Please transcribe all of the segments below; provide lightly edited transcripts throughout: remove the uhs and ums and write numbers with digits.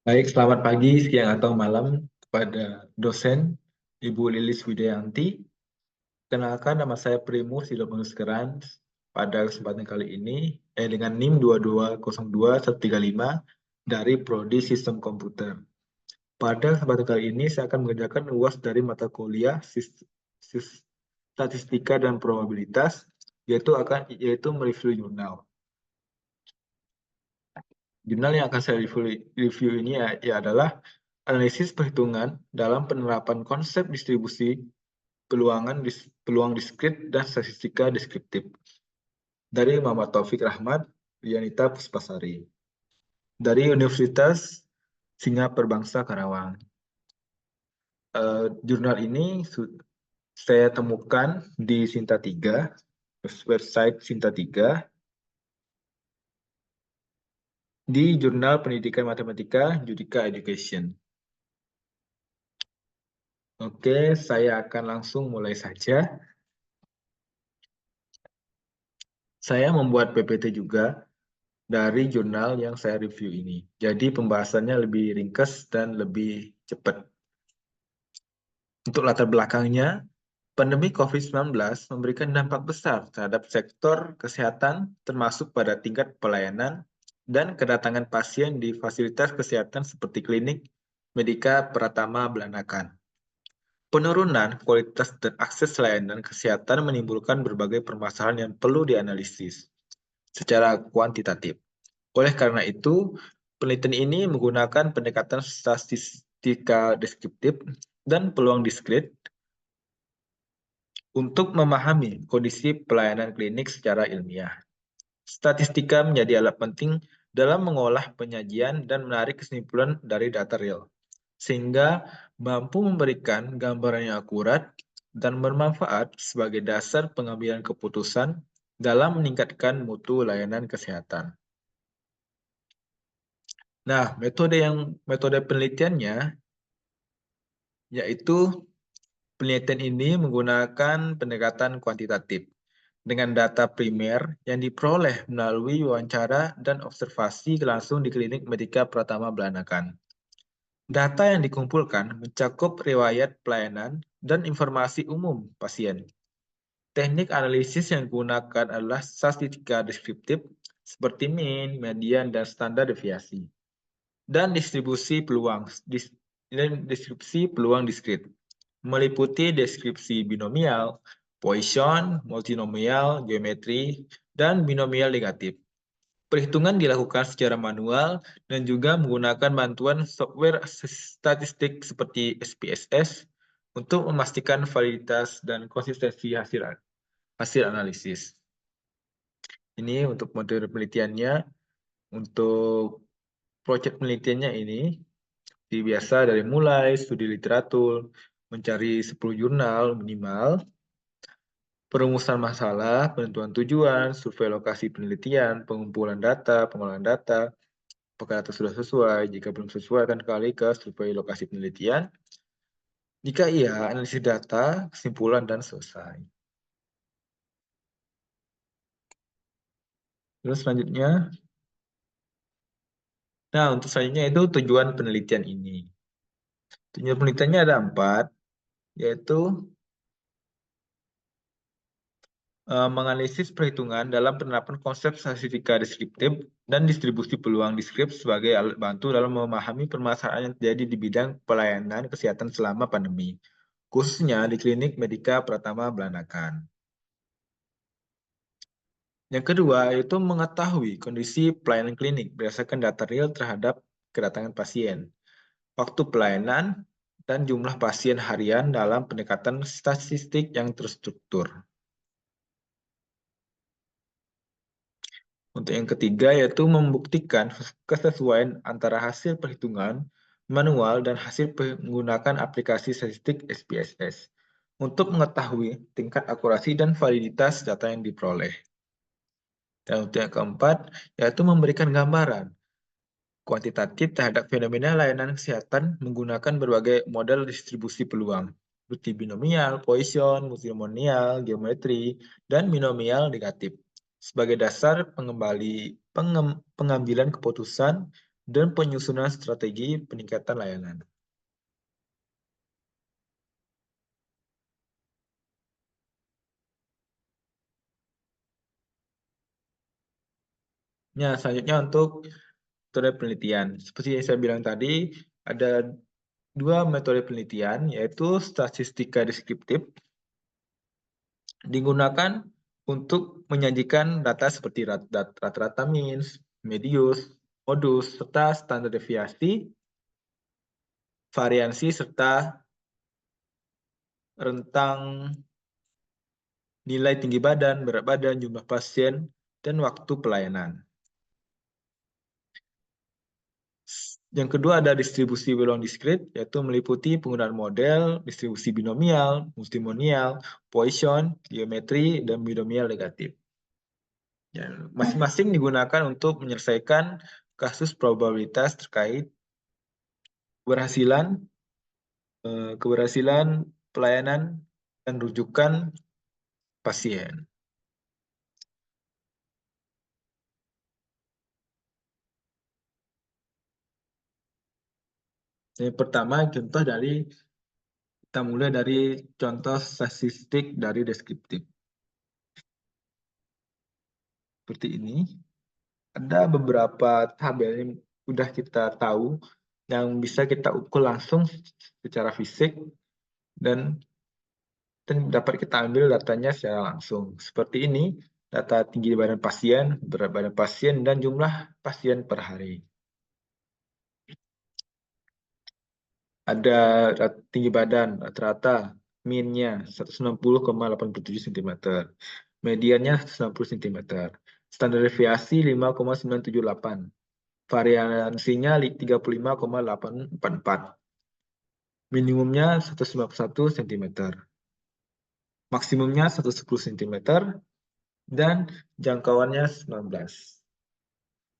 Baik, selamat pagi, siang, atau malam kepada dosen Ibu Lilis Widayanti. Kenalkan, nama saya Primus Hidroponus Kerans. Pada kesempatan kali ini, dengan NIM 2202-135 dari Prodi Sistem Komputer. Pada kesempatan kali ini, saya akan mengerjakan UAS dari mata kuliah Statistika dan Probabilitas, yaitu mereview jurnal. Jurnal yang akan saya review ini adalah analisis perhitungan dalam penerapan konsep distribusi peluang diskrit dan statistika deskriptif dari Muhammad Taufik Rahmat, Rianita Puspasari dari Universitas Singa Perbangsa Karawang. Jurnal ini saya temukan di Sinta 3, website Sinta 3, di Jurnal Pendidikan Matematika Judika Education. Oke, saya akan langsung mulai saja. Saya membuat PPT juga dari jurnal yang saya review ini. Jadi pembahasannya lebih ringkas dan lebih cepat. Untuk latar belakangnya, pandemi COVID-19 memberikan dampak besar terhadap sektor kesehatan termasuk pada tingkat pelayanan dan kedatangan pasien di fasilitas kesehatan seperti klinik, Medika Pratama Belanakan. Penurunan kualitas dan akses layanan kesehatan menimbulkan berbagai permasalahan yang perlu dianalisis secara kuantitatif. Oleh karena itu, penelitian ini menggunakan pendekatan statistika deskriptif dan peluang diskrit untuk memahami kondisi pelayanan klinik secara ilmiah. Statistika menjadi alat penting dalam mengolah penyajian dan menarik kesimpulan dari data real, sehingga mampu memberikan gambaran yang akurat dan bermanfaat sebagai dasar pengambilan keputusan dalam meningkatkan mutu layanan kesehatan. Nah, metode penelitiannya yaitu penelitian ini menggunakan pendekatan kuantitatif dengan data primer yang diperoleh melalui wawancara dan observasi langsung di klinik Medika Pratama Belanakan. Data yang dikumpulkan mencakup riwayat pelayanan dan informasi umum pasien. Teknik analisis yang digunakan adalah statistika deskriptif seperti mean, median, dan standar deviasi. Dan deskripsi peluang diskrit meliputi deskripsi binomial, Poisson, multinomial, geometri, dan binomial negatif. Perhitungan dilakukan secara manual dan juga menggunakan bantuan software statistik seperti SPSS untuk memastikan validitas dan konsistensi hasil analisis. Ini untuk metode penelitiannya. Untuk proyek penelitiannya ini biasa dari mulai studi literatur, mencari 10 jurnal minimal, perumusan masalah, penentuan tujuan, survei lokasi penelitian, pengumpulan data, pengolahan data, apakah data sudah sesuai, jika belum sesuai akan kembali ke survei lokasi penelitian, jika iya, analisis data, kesimpulan, dan selesai. Terus selanjutnya, nah untuk selanjutnya itu tujuan penelitian ini. Tujuan penelitiannya ada 4, yaitu menganalisis perhitungan dalam penerapan konsep statistika deskriptif dan distribusi peluang diskrit sebagai alat bantu dalam memahami permasalahan yang terjadi di bidang pelayanan kesehatan selama pandemi, khususnya di klinik Medika Pratama Belanakan. Yang kedua, yaitu mengetahui kondisi pelayanan klinik berdasarkan data real terhadap kedatangan pasien, waktu pelayanan, dan jumlah pasien harian dalam pendekatan statistik yang terstruktur. Untuk yang ketiga yaitu membuktikan kesesuaian antara hasil perhitungan manual dan hasil menggunakan aplikasi statistik SPSS untuk mengetahui tingkat akurasi dan validitas data yang diperoleh. Dan untuk yang keempat yaitu memberikan gambaran kuantitatif terhadap fenomena layanan kesehatan menggunakan berbagai model distribusi peluang seperti binomial, Poisson, multinomial, geometri, dan binomial negatif sebagai dasar pengambilan keputusan dan penyusunan strategi peningkatan layanan. Nah, selanjutnya untuk metode penelitian. Seperti yang saya bilang tadi, ada dua metode penelitian, yaitu statistika deskriptif, digunakan untuk menyajikan data seperti rata-rata means, medius, modus, serta standar deviasi, variansi, serta rentang nilai tinggi badan, berat badan, jumlah pasien, dan waktu pelayanan. Yang kedua ada distribusi peluang diskrit, yaitu meliputi penggunaan model, distribusi binomial, multimonial, Poisson, geometri, dan binomial negatif. Ya, masing-masing digunakan untuk menyelesaikan kasus probabilitas terkait keberhasilan pelayanan dan rujukan pasien. Yang pertama, kita mulai dari contoh statistik dari deskriptif. Seperti ini. Ada beberapa tabel yang sudah kita tahu yang bisa kita ukur langsung secara fisik dan dapat kita ambil datanya secara langsung. Seperti ini, data tinggi badan pasien, berat badan pasien, dan jumlah pasien per hari. Ada tinggi badan rata-rata, min-nya 160,87 cm, mediannya 160 cm, standar deviasi 5,978, variansinya 35,844, minimumnya 191 cm, maksimumnya 110 cm, dan jangkauannya 19.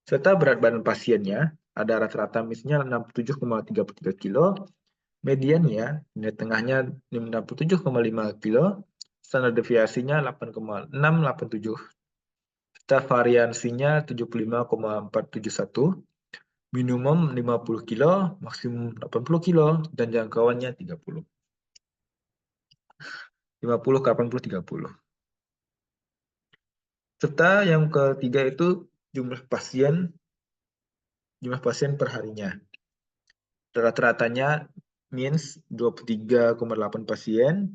Serta berat badan pasiennya ada rata-rata misalnya 67,33 kilo, mediannya nilai tengahnya 67,5 kilo, standar deviasinya 8,687, serta variansinya 75,471, minimum 50 kilo, maksimum 80 kilo, dan jangkauannya 30. 50 ke 80, 30. Serta yang ketiga itu jumlah pasien per harinya. Rata-ratanya means 23,8 pasien.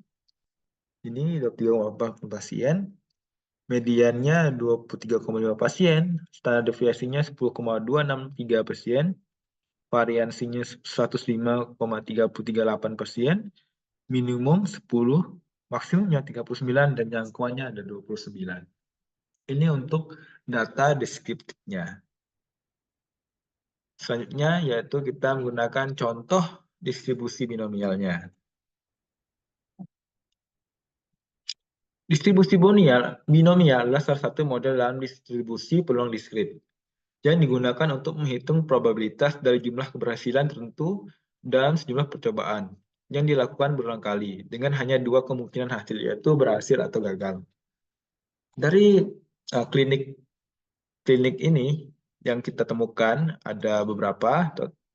Ini 23,8 pasien. Mediannya 23,5 pasien. Standar deviasinya 10,263 pasien. Variansinya 105,338 pasien. Minimum 10, maksimumnya 39, dan jangkauannya ada 29. Ini untuk data deskriptifnya. Selanjutnya yaitu kita menggunakan contoh distribusi binomialnya. Distribusi binomial adalah salah satu model dalam distribusi peluang diskrit yang digunakan untuk menghitung probabilitas dari jumlah keberhasilan tertentu dalam sejumlah percobaan yang dilakukan berulang kali dengan hanya dua kemungkinan hasil, yaitu berhasil atau gagal. Dari klinik ini yang kita temukan ada beberapa.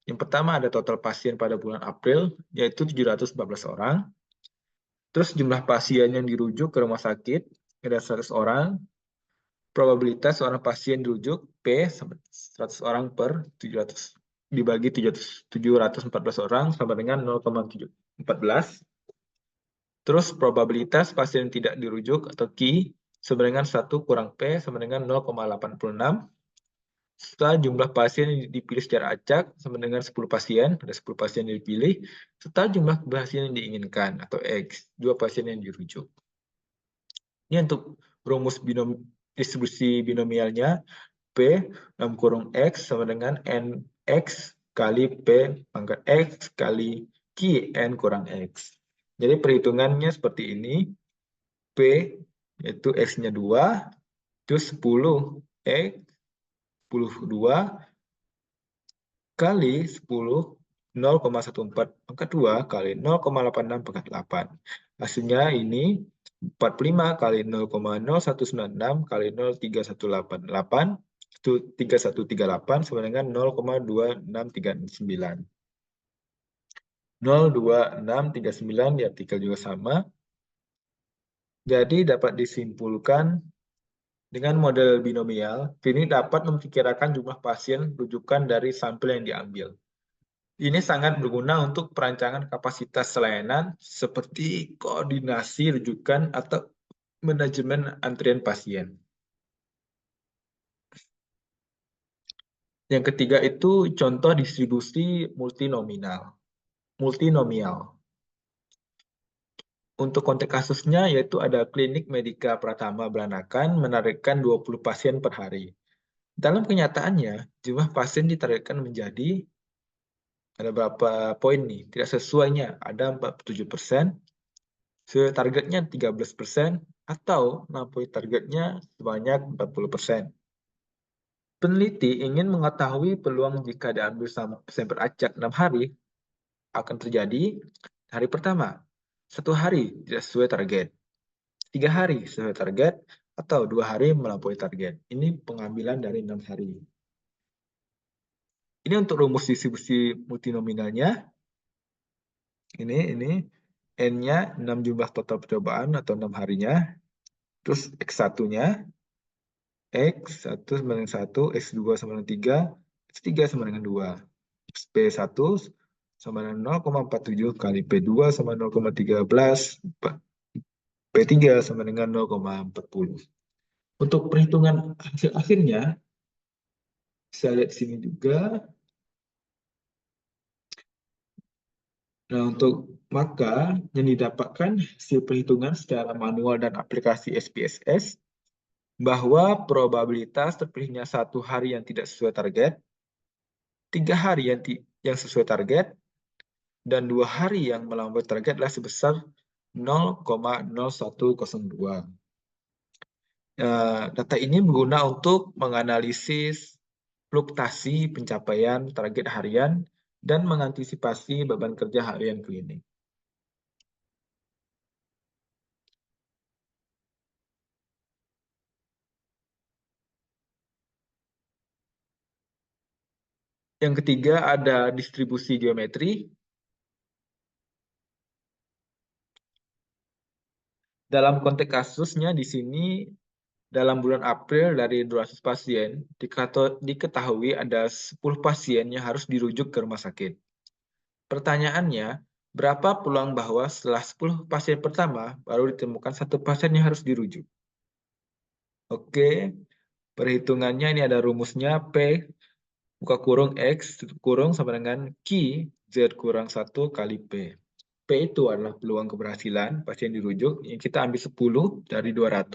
Yang pertama ada total pasien pada bulan April, yaitu 714 orang. Terus jumlah pasien yang dirujuk ke rumah sakit ada 100 orang. Probabilitas seorang pasien dirujuk P 100 orang per 700 dibagi 714 orang sama dengan 0,714. Terus probabilitas pasien tidak dirujuk atau Q sama dengan 1 kurang P sama dengan 0,86. Serta jumlah pasien yang dipilih secara acak sama dengan 10 pasien, ada 10 pasien yang dipilih, serta jumlah pasien yang diinginkan atau X, 2 pasien yang dirujuk. Ini untuk rumus distribusi binomialnya, P 6 kurung X sama dengan NX kali P pangkat X kali Q N kurang X. Jadi perhitungannya seperti ini, P yaitu X-nya 2, terus 10 X 12 kali 10 0,14 pangkat 2 kali 0,86 pangkat 8. Hasilnya ini 45 kali 0,0196 kali 0,3188 3138 sama dengan 0,2639. 02639 di artikel juga sama. Jadi dapat disimpulkan dengan model binomial, klinik dapat memperkirakan jumlah pasien rujukan dari sampel yang diambil. Ini sangat berguna untuk perancangan kapasitas layanan seperti koordinasi rujukan atau manajemen antrian pasien. Yang ketiga itu contoh distribusi multinomial. Untuk konteks kasusnya yaitu ada klinik Medika Pratama Belanakan menargetkan 20 pasien per hari. Dalam kenyataannya, jumlah pasien ditargetkan menjadi ada berapa poin nih? Tidak sesuainya, ada 47%, targetnya 13%, atau melampaui targetnya sebanyak 40%. Peneliti ingin mengetahui peluang jika diambil sampel acak 6 hari akan terjadi hari pertama, 1 hari tidak sesuai target, 3 hari sesuai target, atau 2 hari melampaui target. Ini pengambilan dari 6 hari. Ini untuk rumus distribusi multinominalnya. Ini N-nya 6 jumlah total percobaan atau 6 harinya. Terus X1-nya, X1 sama dengan 1, X2 sama dengan 3, X3 sama dengan 2. P1 sama dengan 0,47 kali P2 sama 0,13, P3 sama dengan 0,40. Untuk perhitungan hasil akhirnya, bisa lihat sini juga. Nah, maka yang didapatkan hasil perhitungan secara manual dan aplikasi SPSS bahwa probabilitas terpilihnya 1 hari yang tidak sesuai target, 3 hari yang sesuai target, dan 2 hari yang melampaui target adalah sebesar 0,0102. Data ini berguna untuk menganalisis fluktuasi pencapaian target harian dan mengantisipasi beban kerja harian klinik. Yang ketiga ada distribusi geometri. Dalam konteks kasusnya di sini, dalam bulan April dari 200 pasien, diketahui ada 10 pasien yang harus dirujuk ke rumah sakit. Pertanyaannya, berapa peluang bahwa setelah 10 pasien pertama, baru ditemukan 1 pasien yang harus dirujuk? Oke, perhitungannya ini ada rumusnya P buka kurung X tutup kurung sama dengan Q Z kurang 1 kali P. P itu adalah peluang keberhasilan pasien dirujuk yang kita ambil 10 dari 200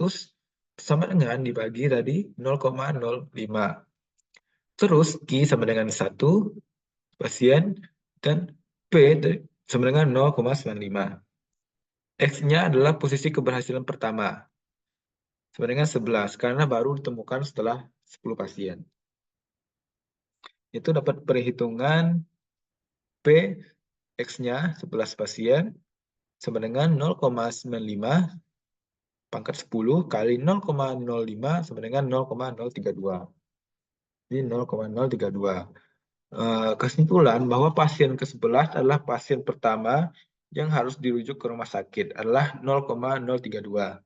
sama dengan dibagi tadi 0,05. Terus Q sama dengan 1 pasien dan P sama dengan 0,95. X-nya adalah posisi keberhasilan pertama sama dengan 11 karena baru ditemukan setelah 10 pasien. Itu dapat perhitungan P X-nya 11 pasien sama dengan 0,95 pangkat 10 kali 0,05 sama dengan 0,032. Jadi 0,032. Kesimpulan bahwa pasien ke-11 adalah pasien pertama yang harus dirujuk ke rumah sakit adalah 0,032.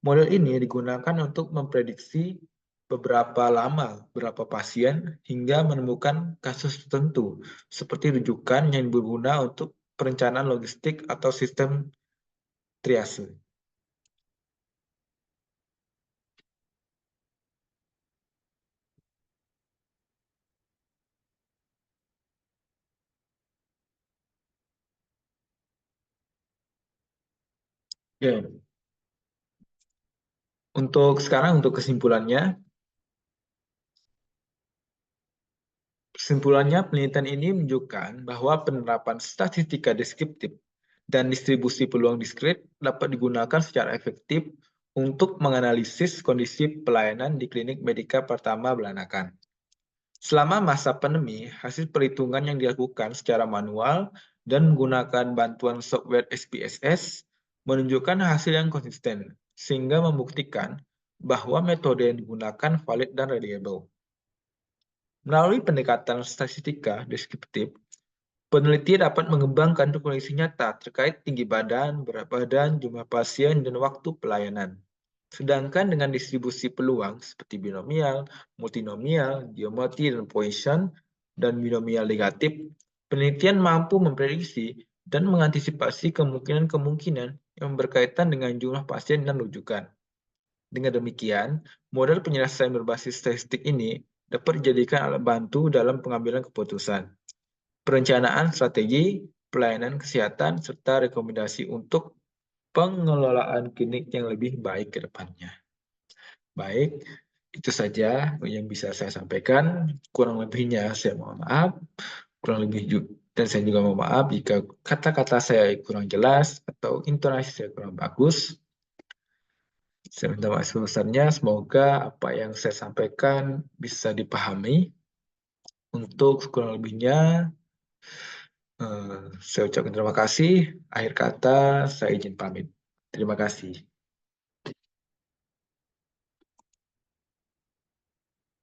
Model ini digunakan untuk memprediksi berapa pasien hingga menemukan kasus tertentu seperti rujukan yang berguna untuk perencanaan logistik atau sistem triase. Ya. Untuk kesimpulannya, penelitian ini menunjukkan bahwa penerapan statistika deskriptif dan distribusi peluang diskrit dapat digunakan secara efektif untuk menganalisis kondisi pelayanan di klinik Medika Pratama Belanakan. Selama masa pandemi, hasil perhitungan yang dilakukan secara manual dan menggunakan bantuan software SPSS menunjukkan hasil yang konsisten, sehingga membuktikan bahwa metode yang digunakan valid dan reliable. Melalui pendekatan statistika deskriptif, peneliti dapat mengembangkan kondisi nyata terkait tinggi badan, berat badan, jumlah pasien, dan waktu pelayanan. Sedangkan dengan distribusi peluang seperti binomial, multinomial, geometri, dan Poisson, dan binomial negatif, penelitian mampu memprediksi dan mengantisipasi kemungkinan-kemungkinan yang berkaitan dengan jumlah pasien dan rujukan. Dengan demikian, model penyelesaian berbasis statistik ini dapat dijadikan alat bantu dalam pengambilan keputusan, perencanaan strategi, pelayanan kesehatan, serta rekomendasi untuk pengelolaan klinik yang lebih baik ke depannya. Baik, itu saja yang bisa saya sampaikan. Kurang lebihnya saya mohon maaf. Dan saya juga mohon maaf jika kata-kata saya kurang jelas atau intonasi saya kurang bagus. Saya minta maaf sebesarnya, semoga apa yang saya sampaikan bisa dipahami. Untuk kurang lebihnya, saya ucapkan terima kasih. Akhir kata, saya izin pamit. Terima kasih.